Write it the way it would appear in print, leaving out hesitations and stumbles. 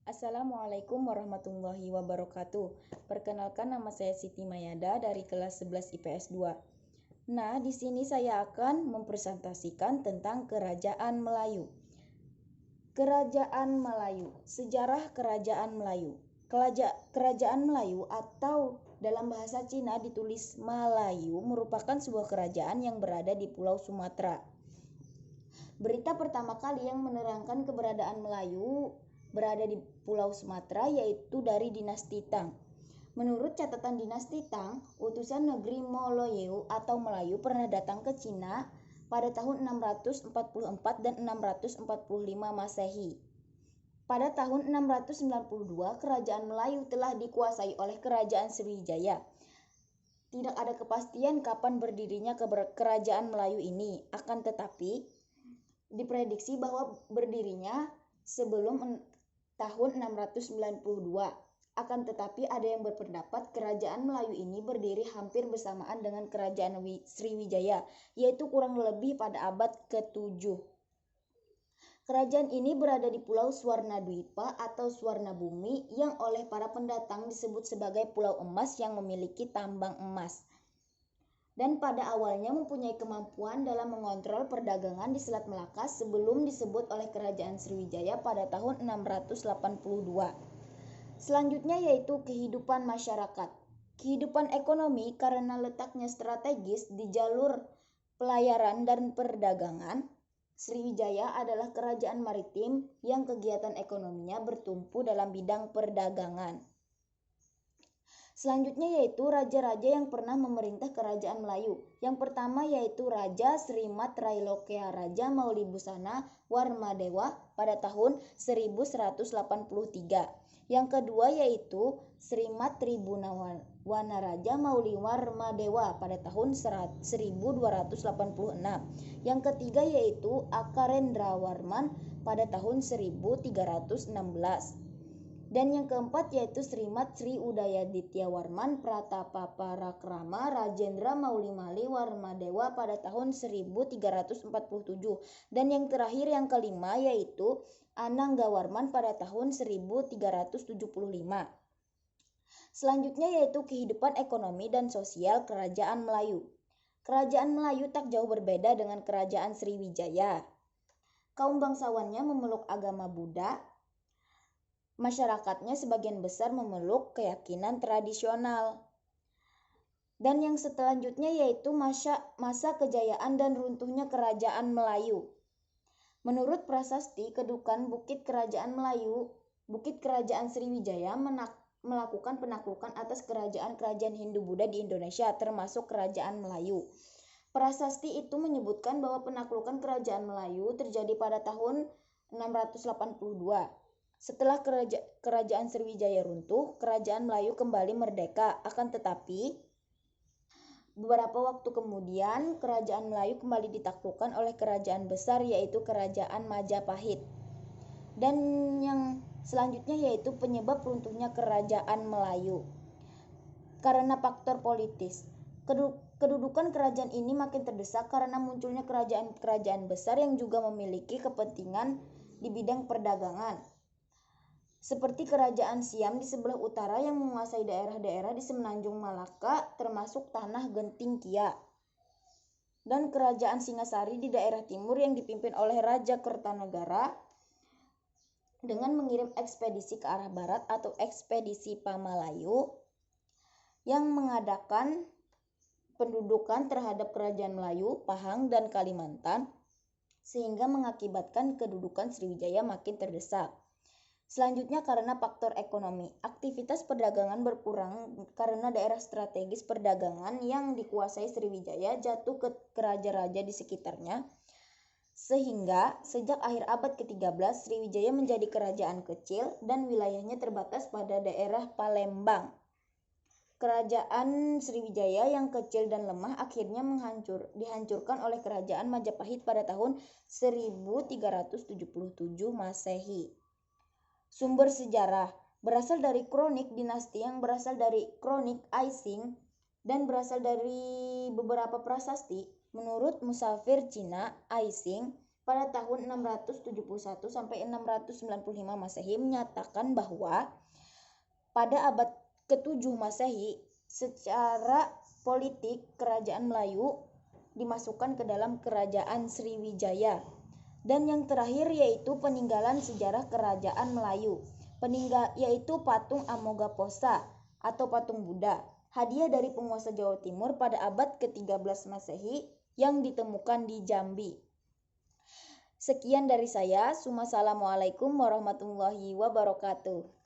Assalamualaikum warahmatullahi wabarakatuh. Perkenalkan, nama saya Siti Mayada dari kelas 11 IPS 2. Nah, di sini saya akan mempresentasikan tentang Kerajaan Melayu. Kerajaan Melayu, sejarah Kerajaan Melayu. Kerajaan Melayu atau dalam bahasa Cina ditulis Malayu merupakan sebuah kerajaan yang berada di Pulau Sumatera. Berita pertama kali yang menerangkan keberadaan Melayu berada di Pulau Sumatera yaitu dari dinasti Tang. Menurut catatan dinasti Tang, utusan negeri Moloyo atau Melayu pernah datang ke Cina pada tahun 644 dan 645 Masehi. Pada tahun 692, kerajaan Melayu telah dikuasai oleh kerajaan Sriwijaya. Tidak ada kepastian kapan berdirinya kerajaan Melayu ini, akan tetapi diprediksi bahwa berdirinya sebelum tahun 692. Akan tetapi ada yang berpendapat kerajaan Melayu ini berdiri hampir bersamaan dengan kerajaan Sriwijaya, yaitu kurang lebih pada abad ke-7. Kerajaan ini berada di Pulau Swarnadwipa atau Swarnabumi yang oleh para pendatang disebut sebagai Pulau Emas yang memiliki tambang emas. Dan pada awalnya mempunyai kemampuan dalam mengontrol perdagangan di Selat Melaka sebelum disebut oleh kerajaan Sriwijaya pada tahun 682. Selanjutnya yaitu kehidupan masyarakat. Kehidupan ekonomi karena letaknya strategis di jalur pelayaran dan perdagangan, Sriwijaya adalah kerajaan maritim yang kegiatan ekonominya bertumpu dalam bidang perdagangan. Selanjutnya yaitu raja-raja yang pernah memerintah kerajaan Melayu. Yang pertama yaitu Raja Srimat Trailokea Raja Maulibusana Warmadewa pada tahun 1183. Yang kedua yaitu Srimat Tribunawana Raja Mauliwarmadewa pada tahun 1286. Yang ketiga yaitu Akarendrawarman pada tahun 1316. Dan yang keempat yaitu Srimat Sri Udayaditya Warman Pratapaparakrama Rajendra Maulimali Warmadewa pada tahun 1347. Dan yang terakhir yang kelima yaitu Ananggawarman pada tahun 1375. Selanjutnya yaitu kehidupan ekonomi dan sosial Kerajaan Melayu. Kerajaan Melayu tak jauh berbeda dengan Kerajaan Sriwijaya. Kaum bangsawannya memeluk agama Buddha. Masyarakatnya sebagian besar memeluk keyakinan tradisional. Dan yang selanjutnya yaitu masa kejayaan dan runtuhnya Kerajaan Melayu. Menurut prasasti kedukan Bukit Kerajaan Sriwijaya melakukan penaklukan atas kerajaan-kerajaan Hindu-Buddha di Indonesia termasuk Kerajaan Melayu. Prasasti itu menyebutkan bahwa penaklukan Kerajaan Melayu terjadi pada tahun 682. Setelah kerajaan Sriwijaya runtuh, Kerajaan Melayu kembali merdeka. Akan tetapi, beberapa waktu kemudian, Kerajaan Melayu kembali ditaklukkan oleh kerajaan besar yaitu Kerajaan Majapahit. Dan yang selanjutnya yaitu penyebab runtuhnya Kerajaan Melayu. Karena faktor politis. Kedudukan kerajaan ini makin terdesak karena munculnya kerajaan-kerajaan besar yang juga memiliki kepentingan di bidang perdagangan. Seperti Kerajaan Siam di sebelah utara yang menguasai daerah-daerah di Semenanjung Malaka termasuk tanah Genting Kia. Dan Kerajaan Singasari di daerah timur yang dipimpin oleh Raja Kertanegara dengan mengirim ekspedisi ke arah barat atau ekspedisi Pamalayu yang mengadakan pendudukan terhadap Kerajaan Melayu, Pahang, dan Kalimantan sehingga mengakibatkan kedudukan Sriwijaya makin terdesak. Selanjutnya karena faktor ekonomi, aktivitas perdagangan berkurang karena daerah strategis perdagangan yang dikuasai Sriwijaya jatuh ke raja-raja di sekitarnya. Sehingga sejak akhir abad ke-13 Sriwijaya menjadi kerajaan kecil dan wilayahnya terbatas pada daerah Palembang. Kerajaan Sriwijaya yang kecil dan lemah akhirnya dihancurkan oleh Kerajaan Majapahit pada tahun 1377 Masehi. Sumber sejarah berasal dari kronik dinasti yang berasal dari kronik Aising dan berasal dari beberapa prasasti. Menurut musafir Cina Aising pada tahun 671 sampai 695 Masehi menyatakan bahwa pada abad ke-7 Masehi secara politik kerajaan Melayu dimasukkan ke dalam kerajaan Sriwijaya. Dan yang terakhir yaitu peninggalan sejarah kerajaan Melayu, yaitu patung Amoghaphosa atau patung Buddha, hadiah dari penguasa Jawa Timur pada abad ke-13 Masehi yang ditemukan di Jambi. Sekian dari saya. Assalamualaikum warahmatullahi wabarakatuh.